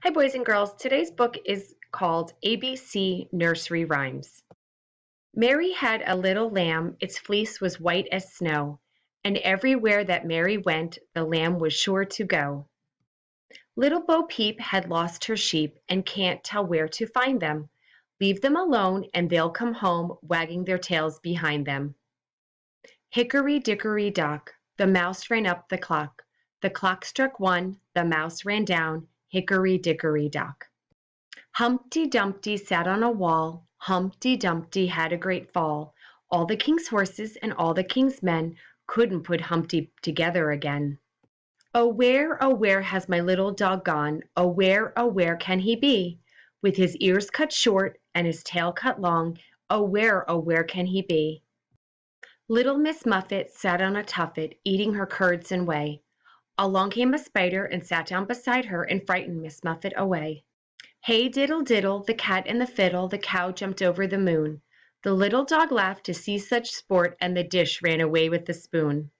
Hi, boys and girls. Today's book is called ABC Nursery Rhymes. Mary had a little lamb, its fleece was white as snow, and everywhere that Mary went, the lamb was sure to go. Little Bo Peep had lost her sheep and can't tell where to find them. Leave them alone and they'll come home, wagging their tails behind them. Hickory dickory dock, the mouse ran up the clock. The clock struck one, the mouse ran down, hickory dickory dock. Humpty Dumpty sat on a wall, Humpty Dumpty had a great fall. All the king's horses and all the king's men couldn't put Humpty together again. Oh, where has my little dog gone? Oh, where can he be? With his ears cut short and his tail cut long, oh, where can he be? Little Miss Muffet sat on a tuffet, eating her curds and whey. Along came a spider and sat down beside her and frightened Miss Muffet away. Hey diddle diddle, the cat and the fiddle, the cow jumped over the moon. The little dog laughed to see such sport, and the dish ran away with the spoon.